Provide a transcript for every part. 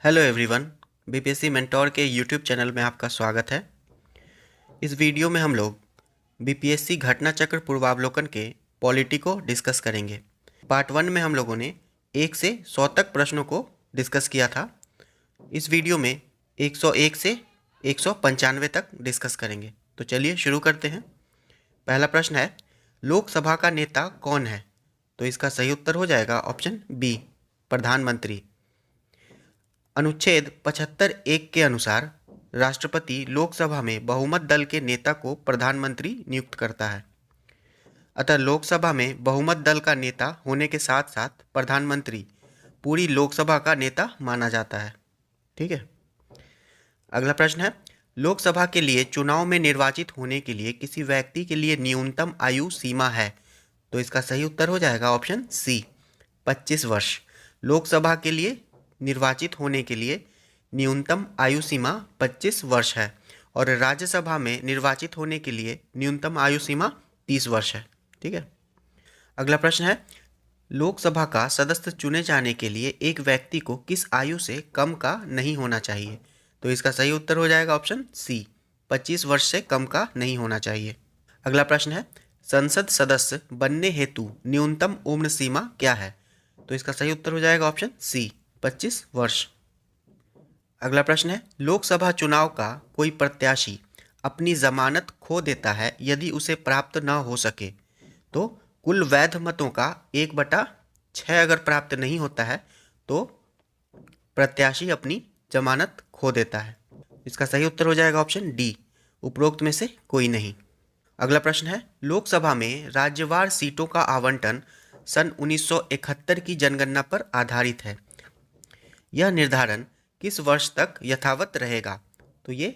Hello everyone, BPSC mentor के YouTube channel में आपका स्वागत है। इस वीडियो में हम लोग बीपीएससी घटना चक्र पूर्वावलोकन के पॉलिटी को डिस्कस करेंगे। पार्ट 1 में हम लोगों ने 1 से 100 तक प्रश्नों को डिस्कस किया था। इस वीडियो में 101 से 195 तक डिस्कस करेंगे। तो चलिए शुरू करते हैं। पहला प्रश्न है, लोकसभा का नेता कौन है? तो इसका सही उत्तर हो जाएगा ऑप्शन बी, प्रधानमंत्री। अनुच्छेद 75(1) के अनुसार राष्ट्रपति लोकसभा में बहुमत दल के नेता को प्रधानमंत्री नियुक्त करता है। अतः लोकसभा में बहुमत दल का नेता होने के साथ साथ प्रधानमंत्री पूरी लोकसभा का नेता माना जाता है। ठीक है। अगला प्रश्न है, लोकसभा के लिए चुनाव में निर्वाचित होने के लिए किसी व्यक्ति के लिए न्यूनतम आयु सीमा है? तो इसका सही उत्तर हो जाएगा ऑप्शन सी, 25 वर्ष। लोकसभा के लिए निर्वाचित होने के लिए न्यूनतम आयु सीमा 25 वर्ष है और राज्यसभा में निर्वाचित होने के लिए न्यूनतम आयु सीमा 30 वर्ष है। ठीक है। अगला प्रश्न है, लोकसभा का सदस्य चुने जाने के लिए एक व्यक्ति को किस आयु से कम का नहीं होना चाहिए? तो इसका सही उत्तर हो जाएगा ऑप्शन सी, 25 वर्ष से कम का नहीं होना चाहिए। अगला प्रश्न है, संसद सदस्य बनने हेतु न्यूनतम उम्र सीमा क्या है? तो इसका सही उत्तर हो जाएगा ऑप्शन सी, 25 वर्ष। अगला प्रश्न है, लोकसभा चुनाव का कोई प्रत्याशी अपनी जमानत खो देता है यदि उसे प्राप्त न हो सके तो कुल वैध मतों का 1/6 अगर प्राप्त नहीं होता है तो प्रत्याशी अपनी जमानत खो देता है। इसका सही उत्तर हो जाएगा ऑप्शन डी, उपरोक्त में से कोई नहीं। अगला प्रश्न है, लोकसभा में राज्यवार सीटों का आवंटन सन 1971 की जनगणना पर आधारित है। यह निर्धारण किस वर्ष तक यथावत रहेगा? तो ये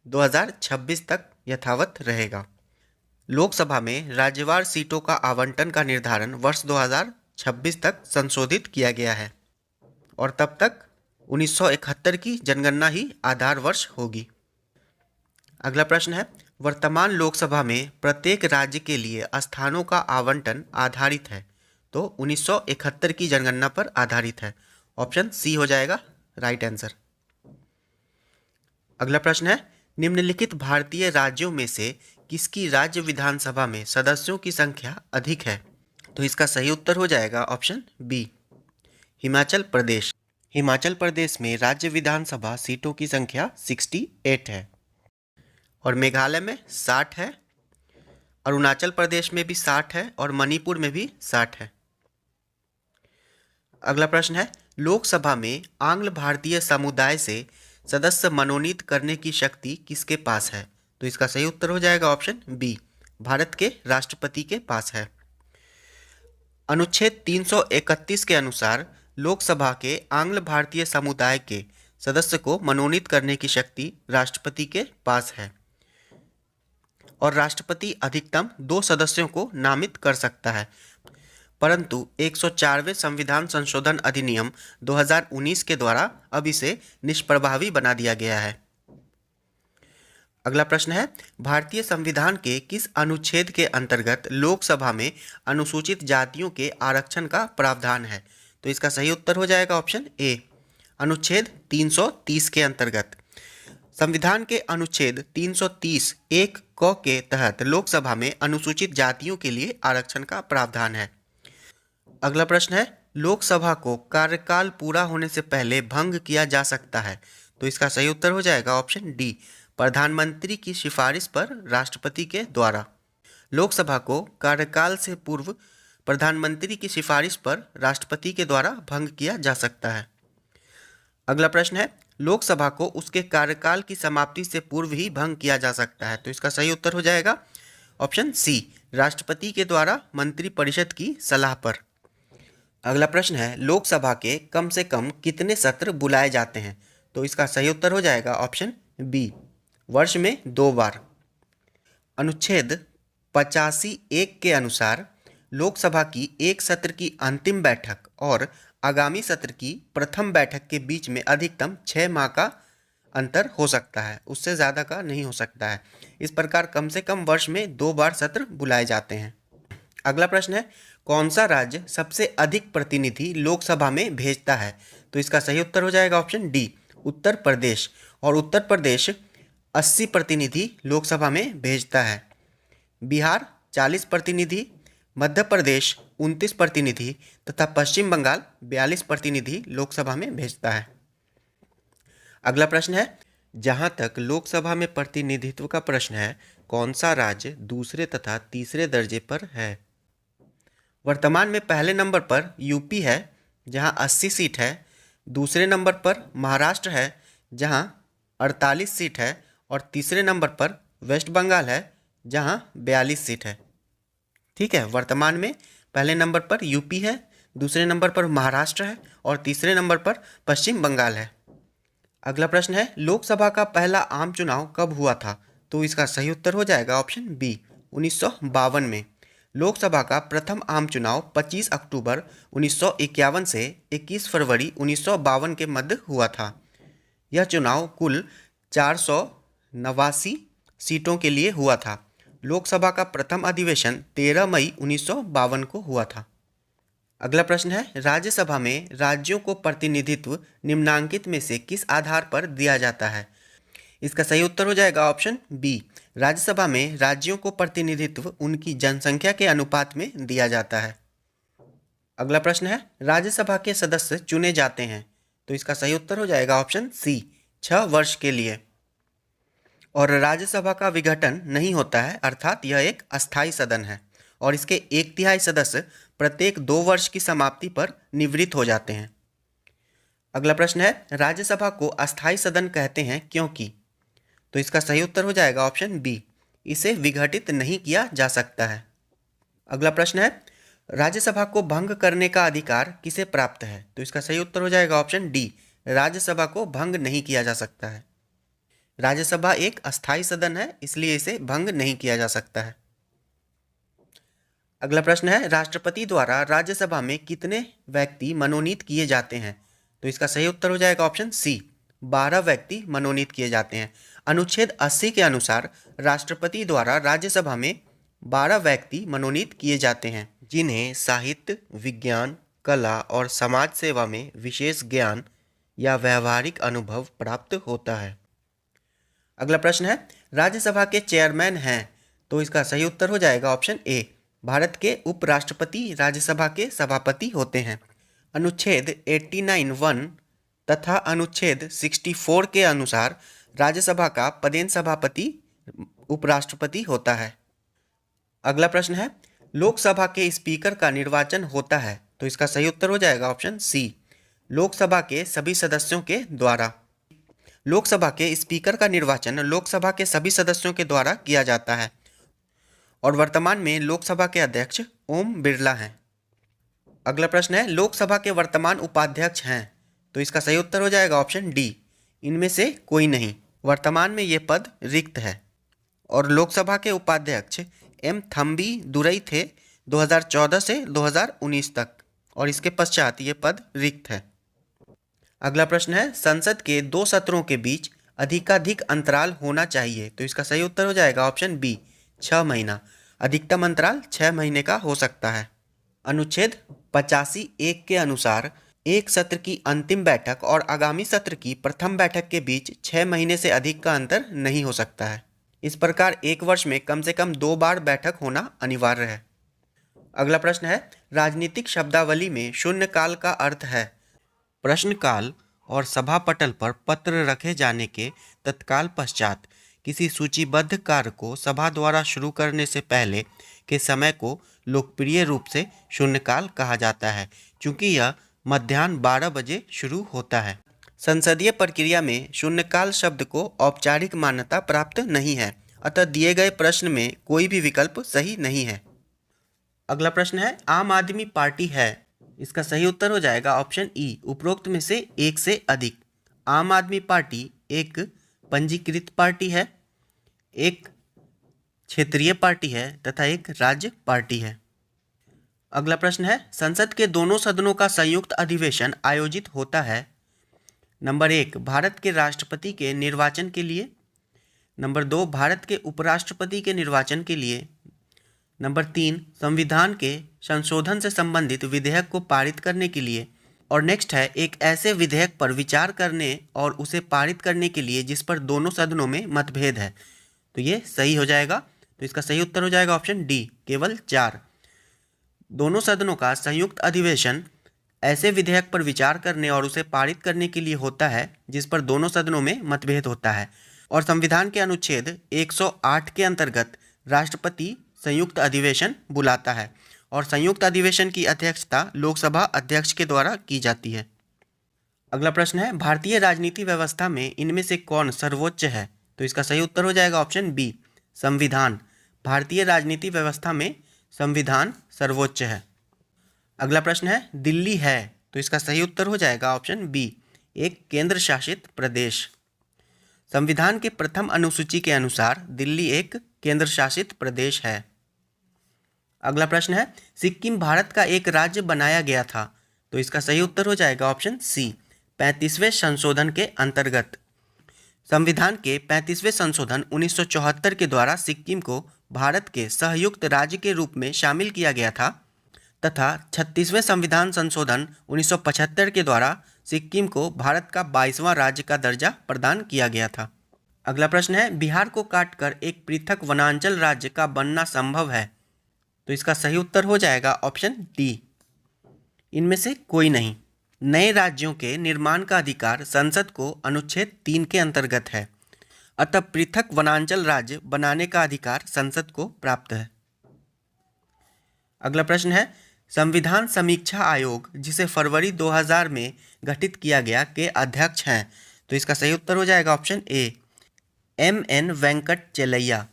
2026 तक यथावत रहेगा। लोकसभा में राज्यवार सीटों का आवंटन का निर्धारण वर्ष 2026 तक संशोधित किया गया है और तब तक 1971 की जनगणना ही आधार वर्ष होगी। अगला प्रश्न है, वर्तमान लोकसभा में प्रत्येक राज्य के लिए स्थानों का आवंटन आधारित है तो 1971 की जनगणना पर आधारित है। ऑप्शन सी हो जाएगा राइट आंसर। अगला प्रश्न है, निम्नलिखित भारतीय राज्यों में से किसकी राज्य विधानसभा में सदस्यों की संख्या अधिक है? तो इसका सही उत्तर हो जाएगा ऑप्शन बी, हिमाचल प्रदेश। हिमाचल प्रदेश में राज्य विधानसभा सीटों की संख्या 68 है और मेघालय में 60 है, अरुणाचल प्रदेश में भी 60 है और मणिपुर में भी 60 है। अगला प्रश्न है, लोकसभा में आंग्ल भारतीय समुदाय से सदस्य मनोनीत करने की शक्ति किसके पास है? तो इसका सही उत्तर हो जाएगा ऑप्शन बी, भारत के राष्ट्रपति के पास है। अनुच्छेद 331 के अनुसार लोकसभा के आंग्ल भारतीय समुदाय के सदस्य को मनोनीत करने की शक्ति राष्ट्रपति के पास है और राष्ट्रपति अधिकतम 2 सदस्यों को नामित कर सकता है, परंतु 104वें संविधान संशोधन अधिनियम 2019 के द्वारा अब इसे निष्प्रभावी बना दिया गया है। अगला प्रश्न है, भारतीय संविधान के किस अनुच्छेद के अंतर्गत लोकसभा में अनुसूचित जातियों के आरक्षण का प्रावधान है? तो इसका सही उत्तर हो जाएगा ऑप्शन ए, अनुच्छेद 330 के अंतर्गत। संविधान के अनुच्छेद 330 एक क के तहत लोकसभा में अनुसूचित जातियों के लिए आरक्षण का प्रावधान है। अगला प्रश्न है, लोकसभा को कार्यकाल पूरा होने से पहले भंग किया जा सकता है? तो इसका सही उत्तर हो जाएगा ऑप्शन डी, प्रधानमंत्री की सिफारिश पर राष्ट्रपति के द्वारा। लोकसभा को कार्यकाल से पूर्व प्रधानमंत्री की सिफारिश पर राष्ट्रपति के द्वारा भंग किया जा सकता है। अगला प्रश्न है, लोकसभा को उसके कार्यकाल की समाप्ति से पूर्व ही भंग किया जा सकता है? तो इसका सही उत्तर हो जाएगा ऑप्शन सी, राष्ट्रपति के द्वारा मंत्रिपरिषद की सलाह पर। अगला प्रश्न है, लोकसभा के कम से कम कितने सत्र बुलाए जाते हैं? तो इसका सही उत्तर हो जाएगा ऑप्शन बी, वर्ष में 2 बार। अनुच्छेद 85(1) के अनुसार लोकसभा की एक सत्र की अंतिम बैठक और आगामी सत्र की प्रथम बैठक के बीच में अधिकतम 6 माह का अंतर हो सकता है, उससे ज़्यादा का नहीं हो सकता है। इस प्रकार कम से कम वर्ष में 2 बार सत्र बुलाए जाते हैं। अगला प्रश्न है, कौन सा राज्य सबसे अधिक प्रतिनिधि लोकसभा में भेजता है? तो इसका सही उत्तर हो जाएगा ऑप्शन डी, उत्तर प्रदेश। और उत्तर प्रदेश 80 प्रतिनिधि लोकसभा में भेजता है। बिहार 40 प्रतिनिधि, मध्य प्रदेश 29 प्रतिनिधि तथा पश्चिम बंगाल 42 प्रतिनिधि लोकसभा में भेजता है। अगला प्रश्न है, जहां तक लोकसभा में प्रतिनिधित्व का प्रश्न है, कौन सा राज्य दूसरे तथा तीसरे दर्जे पर है? वर्तमान में पहले नंबर पर यूपी है जहां 80 सीट है, दूसरे नंबर पर महाराष्ट्र है जहां 48 सीट है और तीसरे नंबर पर वेस्ट बंगाल है जहां 42 सीट है। ठीक है, वर्तमान में पहले नंबर पर यूपी है, दूसरे नंबर पर महाराष्ट्र है और तीसरे नंबर पर पश्चिम बंगाल है। अगला प्रश्न है, लोकसभा का पहला आम चुनाव कब हुआ था? तो इसका सही उत्तर हो जाएगा ऑप्शन बी, 1952 में। लोकसभा का प्रथम आम चुनाव 25 अक्टूबर 1951 से 21 फरवरी 1952 के मध्य हुआ था। यह चुनाव कुल 489 सीटों के लिए हुआ था। लोकसभा का प्रथम अधिवेशन 13 मई 1952 को हुआ था। अगला प्रश्न है, राज्यसभा में राज्यों को प्रतिनिधित्व निम्नांकित में से किस आधार पर दिया जाता है? इसका सही उत्तर हो जाएगा ऑप्शन बी, राज्यसभा में राज्यों को प्रतिनिधित्व उनकी जनसंख्या के अनुपात में दिया जाता है। अगला प्रश्न है, राज्यसभा के सदस्य चुने जाते हैं? तो इसका सही उत्तर हो जाएगा ऑप्शन सी, 6 वर्ष के लिए। और राज्यसभा का विघटन नहीं होता है, अर्थात यह एक अस्थायी सदन है और इसके 1/3 सदस्य प्रत्येक 2 वर्ष की समाप्ति पर निवृत्त हो जाते हैं। अगला प्रश्न है, राज्यसभा को अस्थायी सदन कहते हैं क्योंकि? तो इसका सही उत्तर हो जाएगा ऑप्शन बी, इसे विघटित नहीं किया जा सकता है। अगला प्रश्न है, राज्यसभा को भंग करने का अधिकार किसे प्राप्त है? तो इसका सही उत्तर हो जाएगा ऑप्शन डी, राज्यसभा को भंग नहीं किया जा सकता है। राज्यसभा एक अस्थायी सदन है, इसलिए इसे भंग नहीं किया जा सकता है। अगला प्रश्न है, राष्ट्रपति द्वारा राज्यसभा में कितने व्यक्ति मनोनीत किए जाते हैं? तो इसका सही उत्तर हो जाएगा ऑप्शन सी, 12 व्यक्ति मनोनीत किए जाते हैं। अनुच्छेद 80 के अनुसार राष्ट्रपति द्वारा राज्यसभा में 12 व्यक्ति मनोनीत किए जाते हैं, जिन्हें साहित्य, विज्ञान, कला और समाज सेवा में विशेष ज्ञान या व्यावहारिक अनुभव प्राप्त होता है। अगला प्रश्न है, राज्यसभा के चेयरमैन हैं? तो इसका सही उत्तर हो जाएगा ऑप्शन ए, भारत के उपराष्ट्रपति राज्यसभा के सभापति होते हैं। अनुच्छेद 89(1) तथा अनुच्छेद 64 के अनुसार राज्यसभा का पदेन सभापति उपराष्ट्रपति होता है। अगला प्रश्न है, लोकसभा के स्पीकर का निर्वाचन होता है? तो इसका सही उत्तर हो जाएगा ऑप्शन सी, लोकसभा के सभी सदस्यों के द्वारा। लोकसभा के स्पीकर का निर्वाचन लोकसभा के सभी सदस्यों के द्वारा किया जाता है और वर्तमान में लोकसभा के अध्यक्ष ओम बिरला हैं। अगला प्रश्न है, लोकसभा के वर्तमान उपाध्यक्ष हैं? तो इसका सही उत्तर हो जाएगा ऑप्शन डी, इनमें से कोई नहीं। वर्तमान में ये पद रिक्त है और लोकसभा के उपाध्यक्ष एम थम्बी दुरई थे 2014 से 2019 तक और इसके पश्चात ये पद रिक्त है। अगला प्रश्न है, संसद के 2 सत्रों के बीच अधिकाधिक अंतराल होना चाहिए? तो इसका सही उत्तर हो जाएगा ऑप्शन बी, 6 महीना। अधिकतम अंतराल 6 महीने का हो सकता है। अनुच्छेद 85(1) के अनुसार एक सत्र की अंतिम बैठक और आगामी सत्र की प्रथम बैठक के बीच 6 महीने से अधिक का अंतर नहीं हो सकता है। इस प्रकार एक वर्ष में कम से कम 2 बार बैठक होना अनिवार्य है। अगला प्रश्न है, राजनीतिक शब्दावली में शून्यकाल का अर्थ है? प्रश्नकाल और सभा पटल पर पत्र रखे जाने के तत्काल पश्चात किसी सूचीबद्ध कार्य को सभा द्वारा शुरू करने से पहले के समय को लोकप्रिय रूप से शून्यकाल कहा जाता है, क्योंकि यह मध्याह्न 12 बजे शुरू होता है। संसदीय प्रक्रिया में शून्यकाल शब्द को औपचारिक मान्यता प्राप्त नहीं है, अतः दिए गए प्रश्न में कोई भी विकल्प सही नहीं है। अगला प्रश्न है, आम आदमी पार्टी है? इसका सही उत्तर हो जाएगा ऑप्शन ई, उपरोक्त में से एक से अधिक। आम आदमी पार्टी एक पंजीकृत पार्टी है, एक क्षेत्रीय पार्टी है तथा एक राज्य पार्टी है। अगला प्रश्न है, संसद के दोनों सदनों का संयुक्त अधिवेशन आयोजित होता है? नंबर 1, भारत के राष्ट्रपति के निर्वाचन के लिए। नंबर 2, भारत के उपराष्ट्रपति के निर्वाचन के लिए। नंबर 3, संविधान के संशोधन से संबंधित विधेयक को पारित करने के लिए। और नेक्स्ट है, एक ऐसे विधेयक पर विचार करने और उसे पारित करने के लिए जिस पर दोनों सदनों में मतभेद है। तो ये सही हो जाएगा। तो इसका सही उत्तर हो जाएगा ऑप्शन डी, केवल 4। दोनों सदनों का संयुक्त अधिवेशन ऐसे विधेयक पर विचार करने और उसे पारित करने के लिए होता है जिस पर दोनों सदनों में मतभेद होता है। और संविधान के अनुच्छेद 108 के अंतर्गत राष्ट्रपति संयुक्त अधिवेशन बुलाता है और संयुक्त अधिवेशन की अध्यक्षता लोकसभा अध्यक्ष के द्वारा की जाती है। अगला प्रश्न है, भारतीय राजनीति व्यवस्था में इनमें से कौन सर्वोच्च है? तो इसका सही उत्तर हो जाएगा ऑप्शन बी, संविधान। भारतीय राजनीति व्यवस्था में संविधान सर्वोच्च है। अगला प्रश्न है, दिल्ली है, तो इसका सही उत्तर हो जाएगा ऑप्शन बी, एक केंद्र शासित प्रदेश। संविधान के प्रथम अनुसूची के अनुसार दिल्ली एक केंद्र शासित प्रदेश है। अगला प्रश्न है, सिक्किम भारत का एक राज्य बनाया गया था। तो इसका सही उत्तर हो जाएगा ऑप्शन सी, 35वें संशोधन के अंतर्गत। संविधान के 35वें संशोधन 1974 के द्वारा सिक्किम को भारत के सहयुक्त राज्य के रूप में शामिल किया गया था तथा 36वें संविधान संशोधन 1975 के द्वारा सिक्किम को भारत का 22वां राज्य का दर्जा प्रदान किया गया था। अगला प्रश्न है, बिहार को काटकर एक पृथक वनांचल राज्य का बनना संभव है। तो इसका सही उत्तर हो जाएगा ऑप्शन डी, इनमें से कोई नहीं। नए राज्यों के निर्माण का अधिकार संसद को अनुच्छेद 3 के अंतर्गत है, अतः पृथक वनांचल राज्य बनाने का अधिकार संसद को प्राप्त है। अगला प्रश्न है, संविधान समीक्षा आयोग जिसे फरवरी 2000 में गठित किया गया के अध्यक्ष हैं। तो इसका सही उत्तर हो जाएगा option A, MN Venkatachaliah.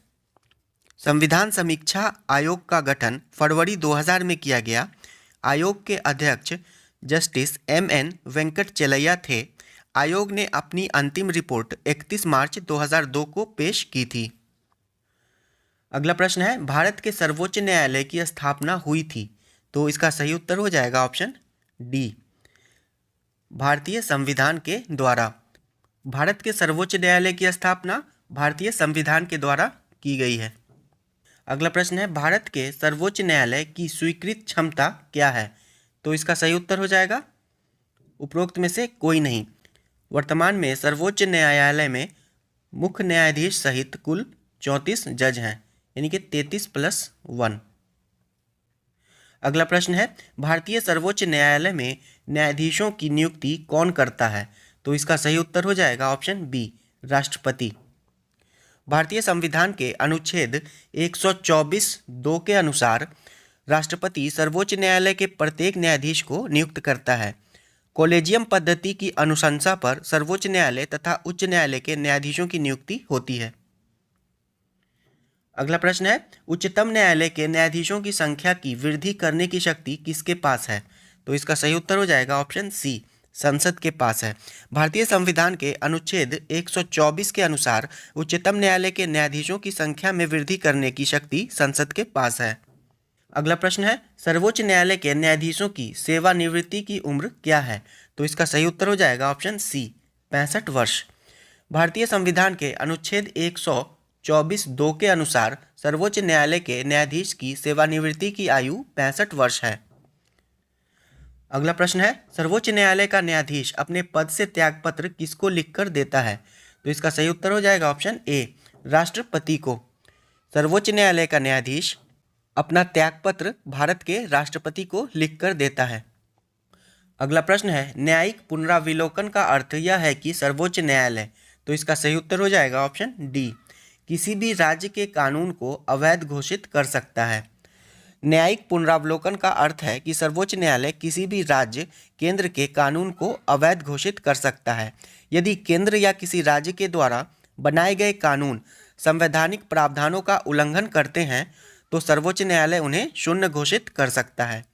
संविधान समीक्षा आयोग का गठन फरवरी 2000 में किया गया। आयोग के अध्यक्ष जस्टिस MN वेंकट चेलैया थे। आयोग ने अपनी अंतिम रिपोर्ट 31 मार्च 2002 को पेश की थी। अगला प्रश्न है, भारत के सर्वोच्च न्यायालय की स्थापना हुई थी। तो इसका सही उत्तर हो जाएगा ऑप्शन डी, भारतीय संविधान के द्वारा। भारत के सर्वोच्च न्यायालय की स्थापना भारतीय संविधान के द्वारा की गई है। अगला प्रश्न है, भारत के सर्वोच्च न्यायालय की स्वीकृत क्षमता क्या है? तो इसका सही उत्तर हो जाएगा उपरोक्त में से कोई नहीं। वर्तमान में सर्वोच्च न्यायालय में मुख्य न्यायाधीश सहित कुल 34 जज हैं, यानी कि 33+1। अगला प्रश्न है, भारतीय सर्वोच्च न्यायालय में न्यायाधीशों की नियुक्ति कौन करता है? तो इसका सही उत्तर हो जाएगा ऑप्शन बी, राष्ट्रपति। भारतीय संविधान के अनुच्छेद 124(2) के अनुसार राष्ट्रपति सर्वोच्च न्यायालय के प्रत्येक न्यायाधीश को नियुक्त करता है। कॉलेजियम पद्धति की अनुशंसा पर सर्वोच्च न्यायालय तथा उच्च न्यायालय के न्यायाधीशों की नियुक्ति होती है। अगला प्रश्न है, उच्चतम न्यायालय के न्यायाधीशों की संख्या की वृद्धि करने की शक्ति किसके पास है? तो इसका सही उत्तर हो जाएगा ऑप्शन सी, संसद के पास है। भारतीय संविधान के अनुच्छेद 124 के अनुसार उच्चतम न्यायालय के न्यायाधीशों की संख्या में वृद्धि करने की शक्ति संसद के पास है। अगला प्रश्न है, सर्वोच्च न्यायालय के न्यायाधीशों की सेवानिवृत्ति की उम्र क्या है? तो इसका सही उत्तर हो जाएगा ऑप्शन सी, 65 वर्ष। भारतीय संविधान के अनुच्छेद 124(2) के अनुसार सर्वोच्च न्यायालय के न्यायाधीश की सेवानिवृत्ति की आयु 65 वर्ष है। अगला प्रश्न है, सर्वोच्च न्यायालय का न्यायाधीश अपने पद से त्यागपत्र किसको लिखकर देता है? तो इसका सही उत्तर हो जाएगा ऑप्शन ए, राष्ट्रपति को। सर्वोच्च न्यायालय का न्यायाधीश अपना त्यागपत्र भारत के राष्ट्रपति को लिखकर देता है। अगला प्रश्न है, न्यायिक पुनराविलोकन का अर्थ यह है कि सर्वोच्च न्यायालय। तो इसका सही उत्तर हो जाएगा ऑप्शन डी, किसी भी राज्य के कानून को अवैध घोषित कर सकता है। न्यायिक पुनरावलोकन का अर्थ है कि सर्वोच्च न्यायालय किसी भी राज्य केंद्र के कानून को अवैध घोषित कर सकता है यदि केंद्र या किसी राज्य के द्वारा बनाए गए कानून संवैधानिक प्रावधानों का उल्लंघन करते हैं तो सर्वोच्च न्यायालय उन्हें शून्य घोषित कर सकता है,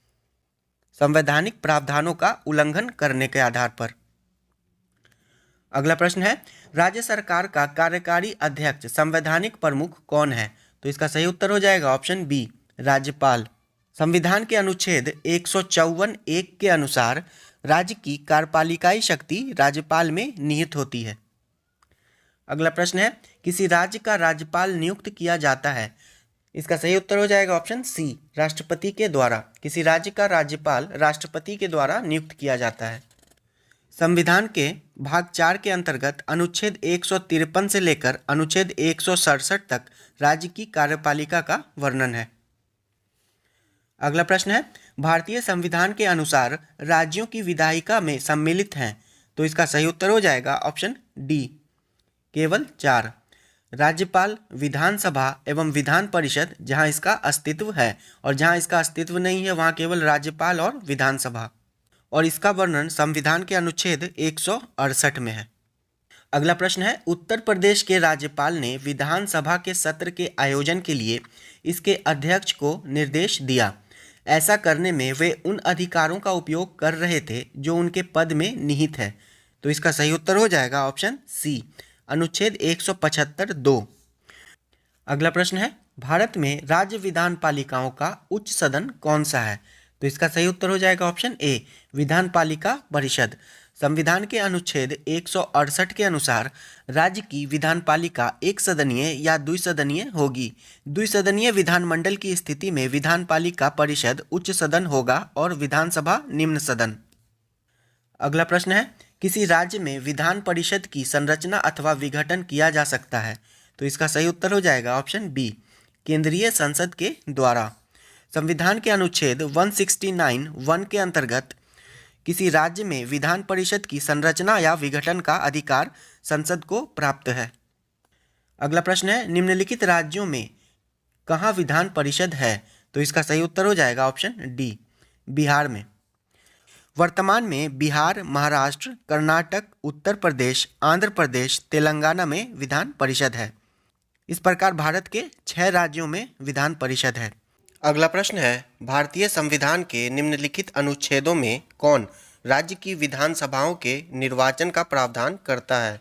संवैधानिक प्रावधानों का उल्लंघन करने के आधार पर। अगला प्रश्न है, राज्य सरकार का कार्यकारी अध्यक्ष संवैधानिक प्रमुख कौन है? तो इसका सही उत्तर हो जाएगा ऑप्शन बी, राज्यपाल। संविधान के अनुच्छेद 154(1) के अनुसार राज्य की कार्यपालिकाई शक्ति राज्यपाल में निहित होती है। अगला प्रश्न है, किसी राज्य का राज्यपाल नियुक्त किया जाता है इसका सही उत्तर हो जाएगा ऑप्शन सी, राष्ट्रपति के द्वारा। किसी राज्य का राज्यपाल राष्ट्रपति के द्वारा नियुक्त किया जाता है। संविधान के भाग 4 के अंतर्गत अनुच्छेद 153 से लेकर अनुच्छेद 167 तक राज्य की कार्यपालिका का वर्णन है। अगला प्रश्न है, भारतीय संविधान के अनुसार राज्यों की विधायिका में सम्मिलित हैं, तो इसका सही उत्तर हो जाएगा ऑप्शन डी, केवल 4। राज्यपाल, विधानसभा एवं विधान परिषद जहां इसका अस्तित्व है, और जहां इसका अस्तित्व नहीं है वहां केवल राज्यपाल और विधानसभा, और इसका वर्णन संविधान के अनुच्छेद 168 में है। अगला प्रश्न है, उत्तर प्रदेश के राज्यपाल ने विधानसभा के सत्र के आयोजन के लिए इसके अध्यक्ष को निर्देश दिया। ऐसा करने में वे उन अधिकारों का उपयोग कर रहे थे जो उनके पद में निहित है, तो इसका सही उत्तर हो जाएगा ऑप्शन सी, अनुच्छेद 175(2). अगला प्रश्न है, भारत में राज्य विधान पालिकाओं का उच्च सदन कौन सा है, तो इसका सही उत्तर हो जाएगा ऑप्शन ए, विधान पालिका परिषद। संविधान के अनुच्छेद 168 के अनुसार राज्य की विधान पालिका एक सदनीय या द्विसदनीय होगी। द्विसदनीय विधानमंडल की स्थिति में विधान पालिका परिषद उच्च सदन होगा और विधानसभा निम्न सदन। अगला प्रश्न है, किसी राज्य में विधान परिषद की संरचना अथवा विघटन किया जा सकता है, तो इसका सही उत्तर हो जाएगा ऑप्शन बी, केंद्रीय संसद के द्वारा। संविधान के अनुच्छेद 169(1) के अंतर्गत किसी राज्य में विधान परिषद की संरचना या विघटन का अधिकार संसद को प्राप्त है। अगला प्रश्न है, निम्नलिखित राज्यों में कहाँ विधान परिषद है, तो इसका सही उत्तर हो जाएगा ऑप्शन डी, बिहार में। वर्तमान में बिहार, महाराष्ट्र, कर्नाटक, उत्तर प्रदेश, आंध्र प्रदेश, तेलंगाना में विधान परिषद है। इस प्रकार भारत के 6 राज्यों में विधान परिषद है। अगला प्रश्न है, भारतीय संविधान के निम्नलिखित अनुच्छेदों में कौन राज्य की विधानसभाओं के निर्वाचन का प्रावधान करता है,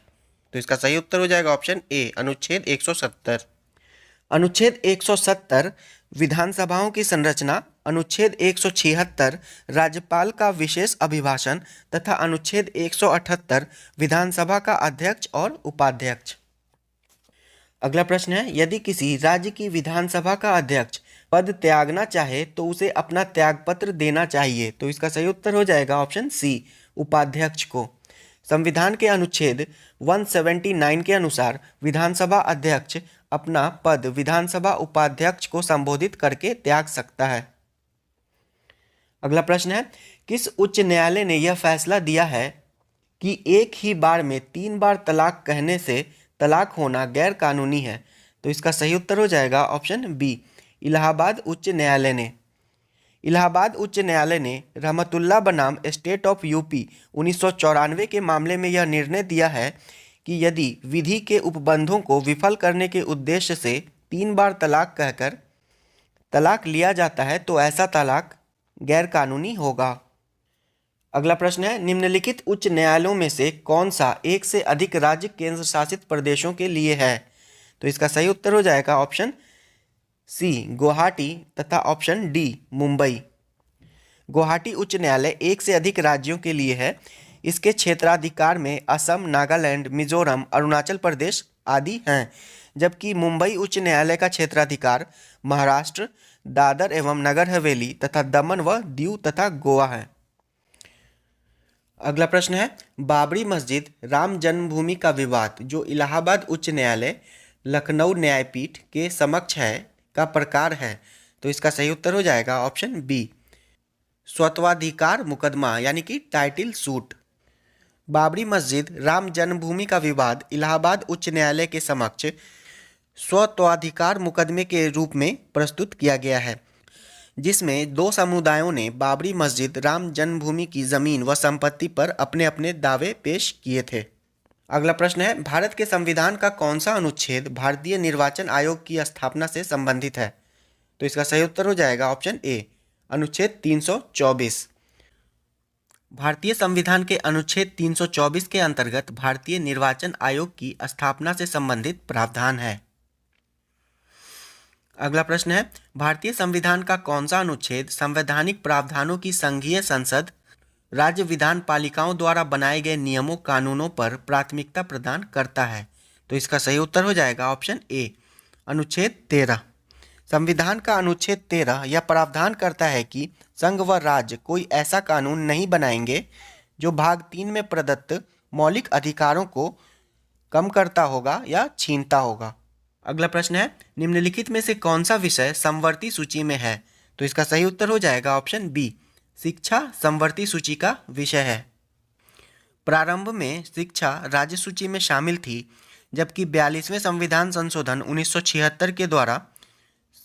तो इसका सही उत्तर हो जाएगा ऑप्शन ए, अनुच्छेद 170। अनुच्छेद 170 विधानसभाओं की संरचना, अनुच्छेद 176 राज्यपाल का विशेष अभिभाषण तथा अनुच्छेद 178 विधानसभा का अध्यक्ष और उपाध्यक्ष। अगला प्रश्न है, यदि किसी राज्य की विधानसभा का अध्यक्ष पद त्यागना चाहे तो उसे अपना त्यागपत्र देना चाहिए, तो इसका सही उत्तर हो जाएगा ऑप्शन सी, उपाध्यक्ष को। संविधान के अनुच्छेद 179 के अनुसार विधानसभा अध्यक्ष अपना पद विधानसभा उपाध्यक्ष को संबोधित करके त्याग सकता है। अगला प्रश्न है, किस उच्च न्यायालय ने यह फैसला दिया है कि एक ही बार में 3 बार तलाक कहने से तलाक होना गैर कानूनी है, तो इसका सही उत्तर हो जाएगा ऑप्शन बी, इलाहाबाद उच्च न्यायालय ने। इलाहाबाद उच्च न्यायालय ने रहमतुल्लाह बनाम स्टेट ऑफ यूपी 1994 के मामले में यह निर्णय दिया है कि यदि विधि के उपबंधों को विफल करने के उद्देश्य से 3 बार तलाक कहकर तलाक लिया जाता है तो ऐसा तलाक गैर कानूनी होगा। अगला प्रश्न है, निम्नलिखित उच्च न्यायालयों में से कौन सा एक से अधिक राज्य केंद्र शासित प्रदेशों के लिए है, तो इसका सही उत्तर हो जाएगा ऑप्शन सी, गुवाहाटी तथा ऑप्शन डी, मुंबई। गुवाहाटी उच्च न्यायालय एक से अधिक राज्यों के लिए है। इसके क्षेत्राधिकार में असम, नागालैंड, मिजोरम, अरुणाचल प्रदेश आदि हैं, जबकि मुंबई उच्च न्यायालय का क्षेत्राधिकार महाराष्ट्र, दादर एवं नगर हवेली तथा दमन व दीव तथा गोवा है। अगला प्रश्न है, बाबरी मस्जिद राम जन्मभूमि का विवाद जो इलाहाबाद उच्च न्यायालय लखनऊ न्यायपीठ के समक्ष है का प्रकार है, तो इसका सही उत्तर हो जाएगा ऑप्शन बी, स्वत्वाधिकार मुकदमा यानी कि टाइटल सूट। बाबरी मस्जिद राम जन्मभूमि का विवाद इलाहाबाद उच्च न्यायालय के समक्ष स्वत्वाधिकार मुकदमे के रूप में प्रस्तुत किया गया है, जिसमें 2 समुदायों ने बाबरी मस्जिद राम जन्मभूमि की जमीन व संपत्ति पर अपने अपने दावे पेश किए थे। अगला प्रश्न है, भारत के संविधान का कौन सा अनुच्छेद भारतीय निर्वाचन आयोग की स्थापना से संबंधित है, तो इसका सही उत्तर हो जाएगा ऑप्शन ए, अनुच्छेद 324। भारतीय संविधान के अनुच्छेद 324 के अंतर्गत भारतीय निर्वाचन आयोग की स्थापना से संबंधित प्रावधान है। अगला प्रश्न है, भारतीय संविधान का कौन सा अनुच्छेद संवैधानिक प्रावधानों की संघीय संसद राज्य विधान पालिकाओं द्वारा बनाए गए नियमों कानूनों पर प्राथमिकता प्रदान करता है, तो इसका सही उत्तर हो जाएगा ऑप्शन ए, अनुच्छेद 13। संविधान का अनुच्छेद 13 यह प्रावधान करता है कि संघ व राज्य कोई ऐसा कानून नहीं बनाएंगे जो भाग 3 में प्रदत्त मौलिक अधिकारों को कम करता होगा या छीनता होगा। अगला प्रश्न है, निम्नलिखित में से कौन सा विषय समवर्ती सूची में है? तो इसका सही उत्तर हो जाएगा ऑप्शन बी, शिक्षा समवर्ती सूची का विषय है। प्रारंभ में शिक्षा राज्य सूची में शामिल थी, जबकि 42वें संविधान संशोधन 1976 के द्वारा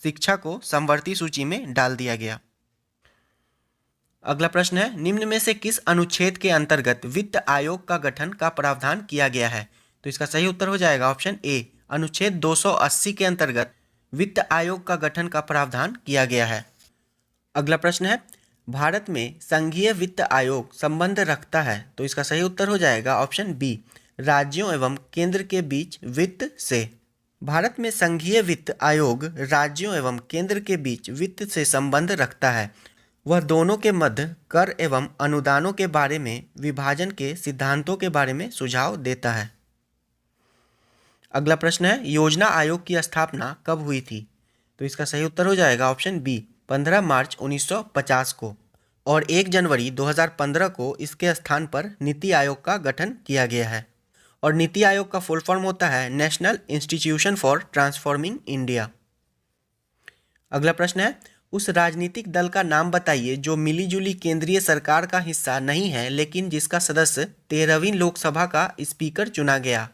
शिक्षा को समवर्ती सूची में डाल दिया गया। अगला प्रश्न है, निम्न में से किस अनुच्छेद के अंतर्गत वित्त आयोग का गठन का प्रावधान किया गया है? तो इसका सही उत्तर हो जाएगा ऑप्शन ए, अनुच्छेद 280 के अंतर्गत वित्त आयोग का गठन का प्रावधान किया गया है। अगला प्रश्न है, भारत में संघीय वित्त आयोग संबंध रखता है? तो इसका सही उत्तर हो जाएगा ऑप्शन बी, राज्यों एवं केंद्र के बीच वित्त से। भारत में संघीय वित्त आयोग राज्यों एवं केंद्र के बीच वित्त से संबंध रखता है। वह दोनों के मध्य कर एवं अनुदानों के बारे में विभाजन के सिद्धांतों के बारे में सुझाव देता है। अगला प्रश्न है, योजना आयोग की स्थापना कब हुई थी? तो इसका सही उत्तर हो जाएगा ऑप्शन बी, 15 मार्च 1950 को, और 1 जनवरी 2015 को इसके स्थान पर नीति आयोग का गठन किया गया है। और नीति आयोग का फुल फॉर्म होता है national institution for transforming India. अगला प्रश्न है, उस राजनीतिक दल का नाम बताइए जो मिलीजुली केंद्रीय सरकार का हिस्सा नहीं है लेकिन जिसका सदस्य 13वीं लोकसभा का स्पीकर चुना गया।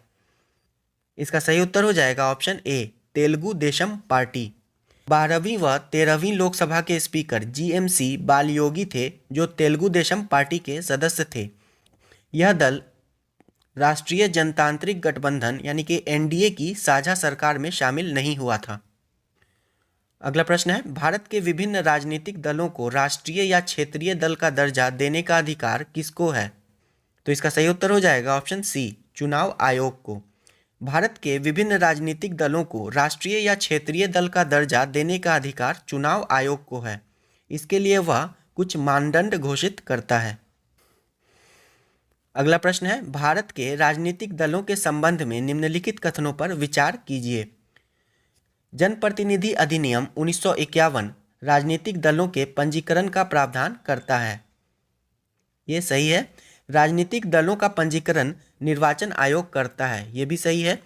इसका सही उत्तर हो जाएगा ऑप्शन ए, तेलुगु देशम पार्टी। 12वीं व 13वीं लोकसभा के स्पीकर जीएमसी बालयोगी थे, जो तेलुगु देशम पार्टी के सदस्य थे। यह दल राष्ट्रीय जनतांत्रिक गठबंधन यानी कि एनडीए की साझा सरकार में शामिल नहीं हुआ था। अगला प्रश्न है, भारत के विभिन्न राजनीतिक दलों को राष्ट्रीय या क्षेत्रीय दल का दर्जा देने का अधिकार किसको है? तो इसका सही उत्तर हो जाएगा ऑप्शन सी, चुनाव आयोग को। भारत के विभिन्न राजनीतिक दलों को राष्ट्रीय या क्षेत्रीय दल का दर्जा देने का अधिकार चुनाव आयोग को है। इसके लिए वह कुछ मानदंड घोषित करता है। अगला प्रश्न है, भारत के राजनीतिक दलों के संबंध में निम्नलिखित कथनों पर विचार कीजिए। जनप्रतिनिधि अधिनियम 1951 राजनीतिक दलों के पंजीकरण का प्रावधान करता है। ये सही है। राजनीतिक दलों का पंजीकरण निर्वाचन आयोग करता है, ये भी सही है।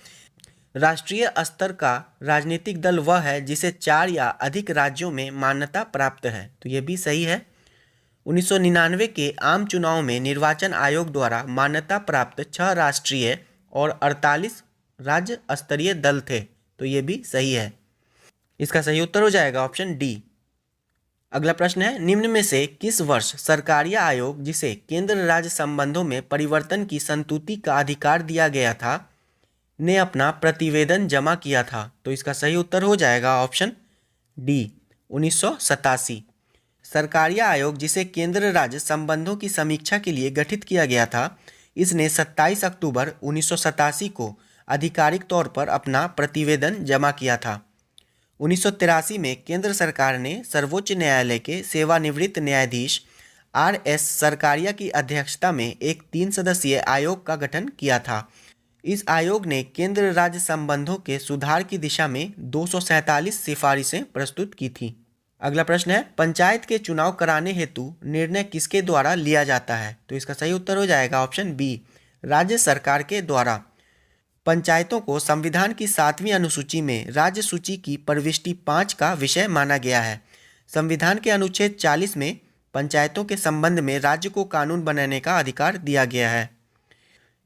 राष्ट्रीय स्तर का राजनीतिक दल वह है जिसे 4 या अधिक राज्यों में मान्यता प्राप्त है, तो ये भी सही है। 1999 के आम चुनाव में निर्वाचन आयोग द्वारा मान्यता प्राप्त 6 राष्ट्रीय और 48 राज्य स्तरीय दल थे, तो ये भी सही है। इसका सही उत्तर हो जाएगा ऑप्शन डी। अगला प्रश्न है, निम्न में से किस वर्ष सरकारी आयोग जिसे केंद्र राज्य संबंधों में परिवर्तन की संतुति का अधिकार दिया गया था ने अपना प्रतिवेदन जमा किया था? तो इसका सही उत्तर हो जाएगा ऑप्शन डी, 1987। सरकारी आयोग जिसे केंद्र राज्य संबंधों की समीक्षा के लिए गठित किया गया था, इसने 27 अक्टूबर 1987 को आधिकारिक तौर पर अपना प्रतिवेदन जमा किया था। 1983 में केंद्र सरकार ने सर्वोच्च न्यायालय के सेवानिवृत्त न्यायाधीश आर.एस. सरकारिया की अध्यक्षता में एक 3 सदस्यीय आयोग का गठन किया था। इस आयोग ने केंद्र राज्य संबंधों के सुधार की दिशा में 247 सिफारिशें प्रस्तुत की थी। अगला प्रश्न है, पंचायत के चुनाव कराने हेतु निर्णय किसके द्वारा लिया जाता है? तो इसका सही उत्तर हो जाएगा ऑप्शन बी, राज्य सरकार के द्वारा। पंचायतों को संविधान की 7वीं अनुसूची में राज्य सूची की प्रविष्टि 5 का विषय माना गया है। संविधान के अनुच्छेद 40 में पंचायतों के संबंध में राज्य को कानून बनाने का अधिकार दिया गया है।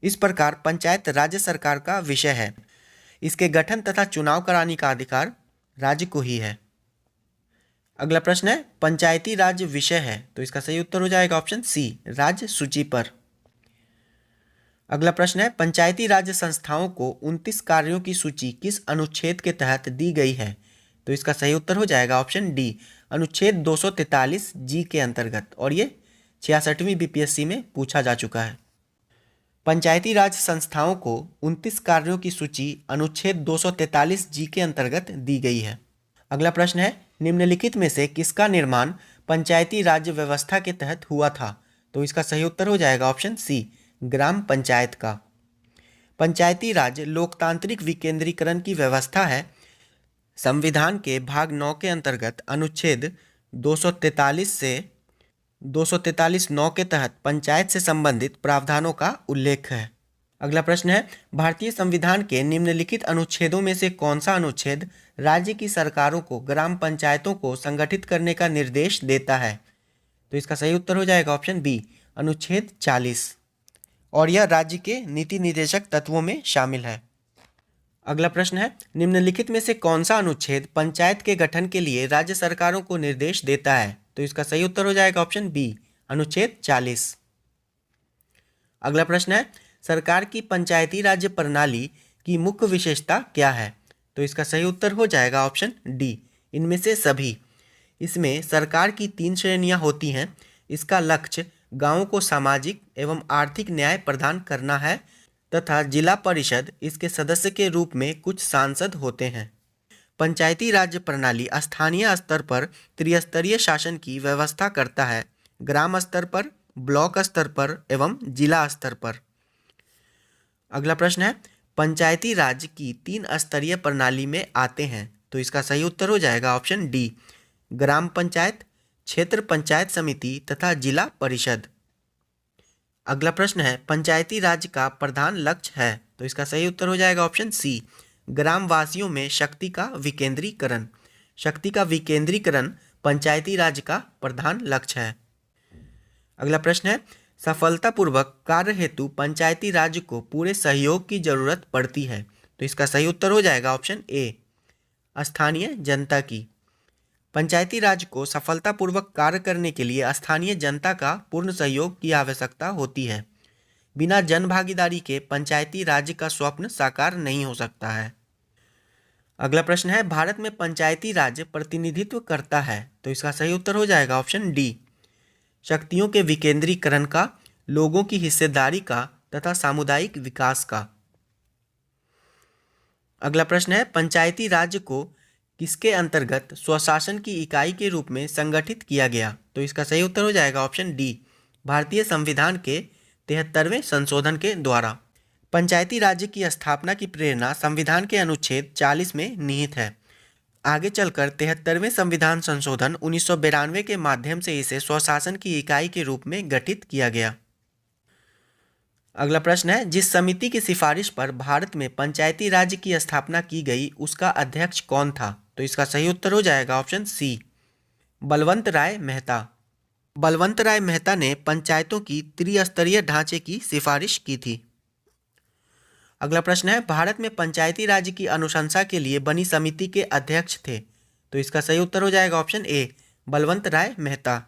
इस प्रकार पंचायत राज्य सरकार का विषय है। इसके गठन तथा चुनाव कराने का अधिकार राज्य को ही है। अगला प्रश्न है, पंचायती राज विषय है, तो इसका सही उत्तर हो जाएगा ऑप्शन सी, राज्य सूची पर। अगला प्रश्न है, पंचायती राज संस्थाओं को 29 कार्यों की सूची किस अनुच्छेद के तहत दी गई है? तो इसका सही उत्तर हो जाएगा ऑप्शन डी, अनुच्छेद 243 जी के अंतर्गत, और ये 66वीं बीपीएससी में पूछा जा चुका है। पंचायती राज संस्थाओं को 29 कार्यों की सूची अनुच्छेद 243 जी के अंतर्गत दी गई है। अगला प्रश्न है, निम्नलिखित में से किसका निर्माण पंचायती राज व्यवस्था के तहत हुआ था? तो इसका सही उत्तर हो जाएगा ऑप्शन सी, ग्राम पंचायत का। पंचायती राज लोकतांत्रिक विकेंद्रीकरण की व्यवस्था है। संविधान के भाग 9 के अंतर्गत अनुच्छेद 243 से 243(9) के तहत पंचायत से संबंधित प्रावधानों का उल्लेख है। अगला प्रश्न है, भारतीय संविधान के निम्नलिखित अनुच्छेदों में से कौन सा अनुच्छेद राज्य की सरकारों को ग्राम पंचायतों को संगठित करने का निर्देश देता है? तो इसका सही उत्तर हो जाएगा ऑप्शन बी, अनुच्छेद 40, और यह राज्य के नीति निर्देशक तत्वों में शामिल है। अगला प्रश्न है, निम्नलिखित में से कौन सा अनुच्छेद पंचायत के गठन के लिए राज्य सरकारों को निर्देश देता है? तो इसका सही उत्तर हो जाएगा ऑप्शन बी, अनुच्छेद 40। अगला प्रश्न है, सरकार की पंचायती राज्य प्रणाली की मुख्य विशेषता क्या है? तो इसका सही उत्तर हो जाएगा ऑप्शन डी, इनमें से सभी। इसमें सरकार की 3 श्रेणियां होती हैं। इसका लक्ष्य गांवों को सामाजिक एवं आर्थिक न्याय प्रदान करना है तथा जिला परिषद इसके सदस्य के रूप में कुछ सांसद होते हैं। पंचायती राज्य प्रणाली स्थानीय स्तर पर त्रिस्तरीय शासन की व्यवस्था करता है, ग्राम स्तर पर, ब्लॉक स्तर पर एवं जिला स्तर पर। अगला प्रश्न है, पंचायती राज की 3 स्तरीय प्रणाली में आते हैं। तो इसका सही उत्तर हो जाएगा ऑप्शन डी, ग्राम पंचायत, क्षेत्र पंचायत समिति तथा जिला परिषद। अगला प्रश्न है, पंचायती राज का प्रधान लक्ष्य है। तो इसका सही उत्तर हो जाएगा ऑप्शन सी, ग्रामवासियों में शक्ति का विकेंद्रीकरण। शक्ति का विकेंद्रीकरण पंचायती राज का प्रधान लक्ष्य है। अगला प्रश्न है, सफलतापूर्वक कार्य हेतु पंचायती राज को पूरे सहयोग की जरूरत पड़ती है। तो इसका सही उत्तर हो जाएगा ऑप्शन ए, स्थानीय जनता की। पंचायती राज को सफलतापूर्वक कार्य करने के लिए स्थानीय जनता का पूर्ण सहयोग की आवश्यकता होती है। बिना जन भागीदारी के पंचायती राज का स्वप्न साकार नहीं हो सकता है। अगला प्रश्न है, भारत में पंचायती राज प्रतिनिधित्व करता है। तो इसका सही उत्तर हो जाएगा ऑप्शन डी, शक्तियों के विकेंद्रीकरण का, लोगों की हिस्सेदारी का तथा सामुदायिक विकास का। अगला प्रश्न है, पंचायती राज को किसके अंतर्गत स्वशासन की इकाई के रूप में संगठित किया गया? तो इसका सही उत्तर हो जाएगा ऑप्शन डी, भारतीय संविधान के 73वें संशोधन के द्वारा। पंचायती राज्य की स्थापना की प्रेरणा संविधान के अनुच्छेद 40 में निहित है। आगे चलकर 73वें संविधान संशोधन 1992 के माध्यम से इसे स्वशासन की इकाई के रूप में गठित किया गया। अगला प्रश्न है, जिस समिति की सिफारिश पर भारत में पंचायती राज्य की स्थापना की गई उसका अध्यक्ष कौन था? तो इसका सही उत्तर हो जाएगा ऑप्शन सी, बलवंत राय मेहता। बलवंत राय मेहता ने पंचायतों की त्रिस्तरीय ढांचे की सिफारिश की थी। अगला प्रश्न है, भारत में पंचायती राज्य की अनुशंसा के लिए बनी समिति के अध्यक्ष थे। तो इसका सही उत्तर हो जाएगा ऑप्शन ए, बलवंत राय मेहता।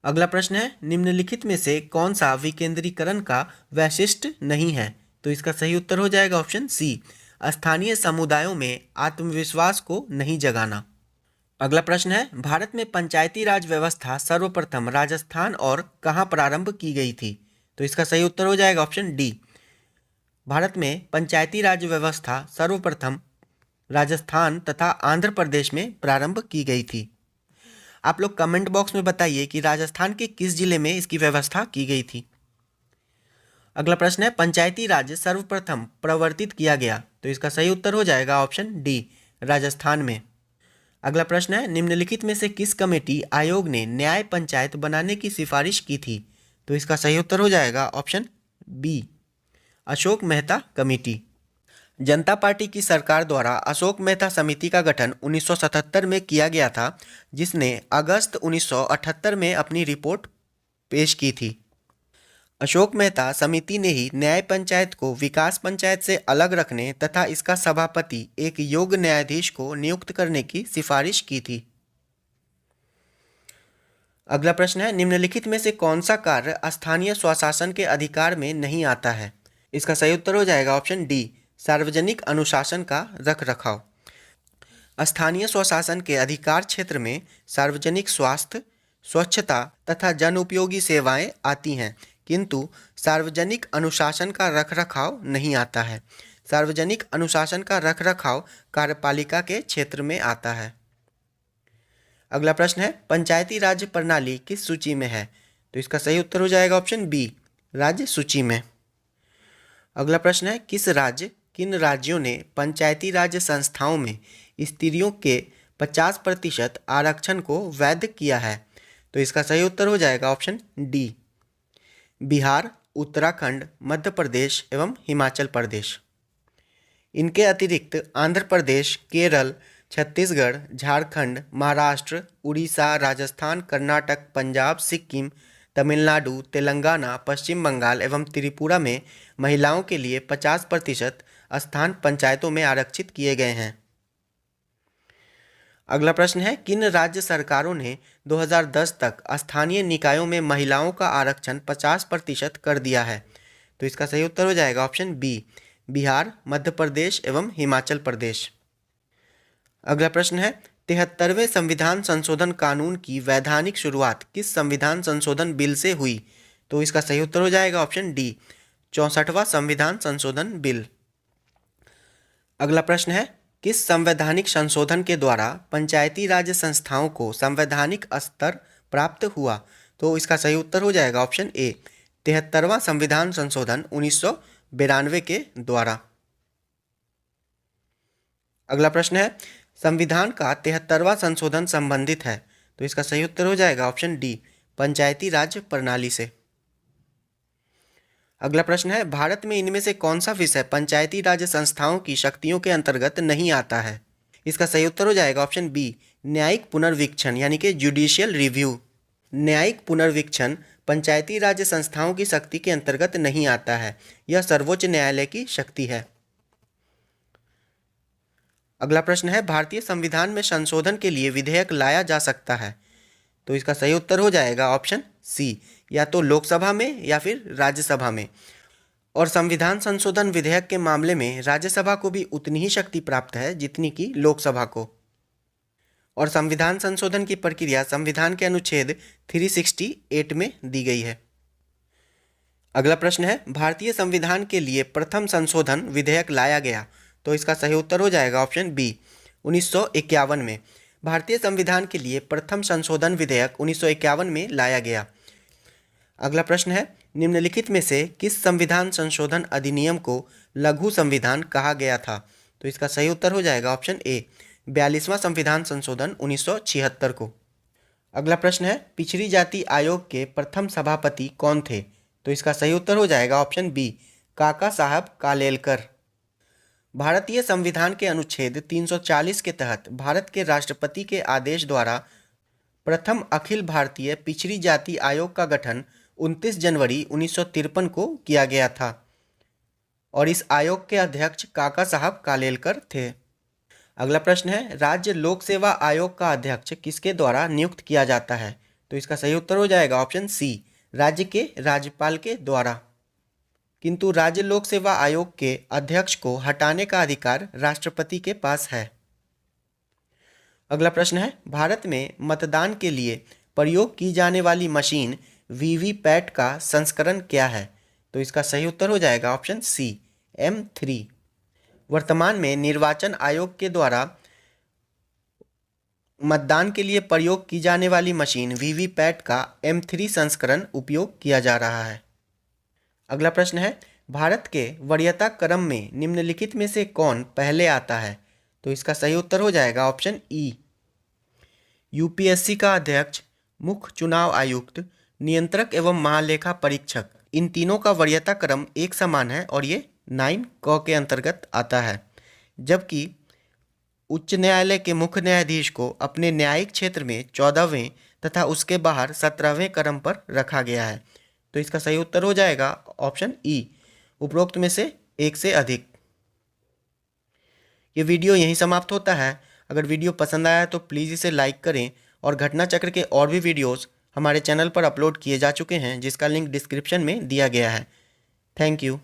अगला प्रश्न है, निम्नलिखित में से कौन सा विकेंद्रीकरण का वैशिष्ट्य नहीं है? तो इसका सही उत्तर हो जाएगा ऑप्शन सी, स्थानीय समुदायों में आत्मविश्वास को नहीं जगाना। अगला प्रश्न है, भारत में पंचायती राज व्यवस्था सर्वप्रथम राजस्थान और कहाँ प्रारंभ की गई थी? तो इसका सही उत्तर हो जाएगा ऑप्शन डी, भारत में पंचायती राज व्यवस्था सर्वप्रथम राजस्थान तथा आंध्र प्रदेश में प्रारंभ की गई थी। आप लोग कमेंट बॉक्स में बताइए कि राजस्थान के किस जिले में इसकी व्यवस्था की गई थी। अगला प्रश्न है, पंचायती राज सर्वप्रथम प्रवर्तित किया गया। तो इसका सही उत्तर हो जाएगा ऑप्शन डी, राजस्थान में। अगला प्रश्न है, निम्नलिखित में से किस कमेटी आयोग ने न्याय पंचायत बनाने की सिफारिश की थी? तो इसका सही उत्तर हो जाएगा option B, Ashok Mehta committee. Janata Party की सरकार द्वारा अशोक मेहता समिति का गठन 1977 में किया गया था, जिसने अगस्त 1978 में अपनी रिपोर्ट पेश की थी। अशोक मेहता समिति ने ही न्याय पंचायत को विकास पंचायत से अलग रखने तथा इसका सभापति एक योग्य न्यायाधीश को नियुक्त करने की सिफारिश की थी। अगला प्रश्न है, निम्नलिखित में से कौन सा कार्य स्थानीय स्वशासन के अधिकार में नहीं आता है? इसका सही उत्तर हो जाएगा ऑप्शन डी, सार्वजनिक अनुशासन का रखरखाव। स्थानीय स्वशासन के अधिकार क्षेत्र में सार्वजनिक स्वास्थ्य, स्वच्छता तथा जन उपयोगी सेवाएं आती हैं, किंतु सार्वजनिक अनुशासन का रखरखाव नहीं आता है। सार्वजनिक अनुशासन का रखरखाव कार्यपालिका के क्षेत्र में आता है। अगला प्रश्न है, पंचायती राज प्रणाली किस सूची में है? तो इसका सही उत्तर हो जाएगा ऑप्शन बी, राज्य सूची में। अगला प्रश्न है, किस राज्य किन राज्यों ने पंचायती राज संस्थाओं में स्त्रियों के 50% आरक्षण को वैध किया है? तो इसका सही उत्तर हो जाएगा ऑप्शन डी, बिहार, उत्तराखंड, मध्य प्रदेश एवं हिमाचल प्रदेश। इनके अतिरिक्त आंध्र प्रदेश, केरल, छत्तीसगढ़, झारखंड, महाराष्ट्र, उड़ीसा, राजस्थान, कर्नाटक, पंजाब, सिक्किम, तमिलनाडु, तेलंगाना, पश्चिम बंगाल एवं त्रिपुरा में महिलाओं के लिए 50% स्थान पंचायतों में आरक्षित किए गए हैं। अगला प्रश्न है, किन राज्य सरकारों ने 2010 तक स्थानीय निकायों में महिलाओं का आरक्षण 50% कर दिया है? तो इसका सही उत्तर हो जाएगा ऑप्शन बी, बिहार, मध्य प्रदेश एवं हिमाचल प्रदेश। अगला प्रश्न है, 73वें संविधान संशोधन कानून की वैधानिक शुरुआत किस संविधान संशोधन बिल से हुई? तो इसका सही उत्तर हो जाएगा ऑप्शन डी, 64वां संविधान संशोधन बिल। अगला प्रश्न है, किस संवैधानिक संशोधन के द्वारा पंचायती राज संस्थाओं को संवैधानिक स्तर प्राप्त हुआ? तो इसका सही उत्तर हो जाएगा ऑप्शन ए, 73वां संविधान संशोधन 1992 के द्वारा। अगला प्रश्न है, संविधान का 73वां संशोधन संबंधित है? तो इसका सही उत्तर हो जाएगा ऑप्शन डी, पंचायती राज प्रणाली से। अगला प्रश्न है, भारत में इनमें से कौन सा विषय पंचायती राज संस्थाओं की शक्तियों के अंतर्गत नहीं आता है? इसका सही उत्तर हो जाएगा ऑप्शन बी, न्यायिक पुनर्वीक्षण यानी कि जुडिशियल रिव्यू। न्यायिक पुनर्वीक्षण पंचायती राज संस्थाओं की शक्ति के अंतर्गत नहीं आता है, यह सर्वोच्च न्यायालय की शक्ति है। अगला प्रश्न है, भारतीय संविधान में संशोधन के लिए विधेयक लाया जा सकता है? तो इसका सही उत्तर हो जाएगा ऑप्शन सी, या तो लोकसभा में या फिर राज्यसभा में। और संविधान संशोधन विधेयक के मामले में राज्यसभा को भी उतनी ही शक्ति प्राप्त है जितनी कि लोकसभा को। और संविधान संशोधन की प्रक्रिया संविधान के अनुच्छेद 368 में दी गई है। अगला प्रश्न है, भारतीय संविधान के लिए प्रथम संशोधन विधेयक लाया गया? तो इसका सही उत्तर हो जाएगा ऑप्शन बी, 1951 में। भारतीय संविधान के लिए प्रथम संशोधन विधेयक 1951 में लाया गया। अगला प्रश्न है, निम्नलिखित में से किस संविधान संशोधन अधिनियम को लघु संविधान कहा गया था? तो इसका सही उत्तर हो जाएगा ऑप्शन ए, 42वां संविधान संशोधन 1976 को। अगला प्रश्न है, पिछड़ी जाति आयोग के प्रथम सभापति कौन थे? तो इसका सही उत्तर हो जाएगा ऑप्शन बी, काका साहब कालेलकर। भारतीय संविधान के अनुच्छेद 340 के तहत भारत के राष्ट्रपति के आदेश द्वारा प्रथम अखिल भारतीय पिछड़ी जाति आयोग का गठन 29 जनवरी 1953 को किया गया था और इस आयोग के अध्यक्ष काका साहब कालेलकर थे। अगला प्रश्न है, राज्य लोक सेवा आयोग का अध्यक्ष किसके द्वारा नियुक्त किया जाता है? तो इसका सही उत्तर हो जाएगा ऑप्शन सी, राज्य के राज्यपाल के द्वारा। किंतु राज्य लोक सेवा आयोग के अध्यक्ष को हटाने का अधिकार राष्ट्रपति के पास है। अगला प्रश्न है, भारत में मतदान के लिए प्रयोग की जाने वाली मशीन वीवीपैट का संस्करण क्या है? तो इसका सही उत्तर हो जाएगा ऑप्शन सी, M3। वर्तमान में निर्वाचन आयोग के द्वारा मतदान के लिए प्रयोग की जाने वाली मशीन वीवीपैट का M3 संस्करण उपयोग किया जा रहा है। अगला प्रश्न है, भारत के वरीयता क्रम में निम्नलिखित में से कौन पहले आता है? तो इसका सही उत्तर हो जाएगा ऑप्शन ई, यूपीएससी का अध्यक्ष, मुख्य चुनाव आयुक्त, नियंत्रक एवं महालेखा परीक्षक, इन तीनों का वरीयता क्रम एक समान है और ये 9 क के अंतर्गत आता है। जबकि उच्च न्यायालय के मुख्य न्यायाधीश को अपने न्यायिक क्षेत्र में 14वें तथा उसके बाहर 17वें क्रम पर रखा गया है। तो इसका सही उत्तर हो जाएगा ऑप्शन ई, उपरोक्त में से एक से अधिक। ये वीडियो यहीं समाप्त होता है। अगर वीडियो पसंद आया तो प्लीज़ इसे लाइक करें और घटना चक्र के और भी वीडियोस हमारे चैनल पर अपलोड किए जा चुके हैं जिसका लिंक डिस्क्रिप्शन में दिया गया है। Thank you.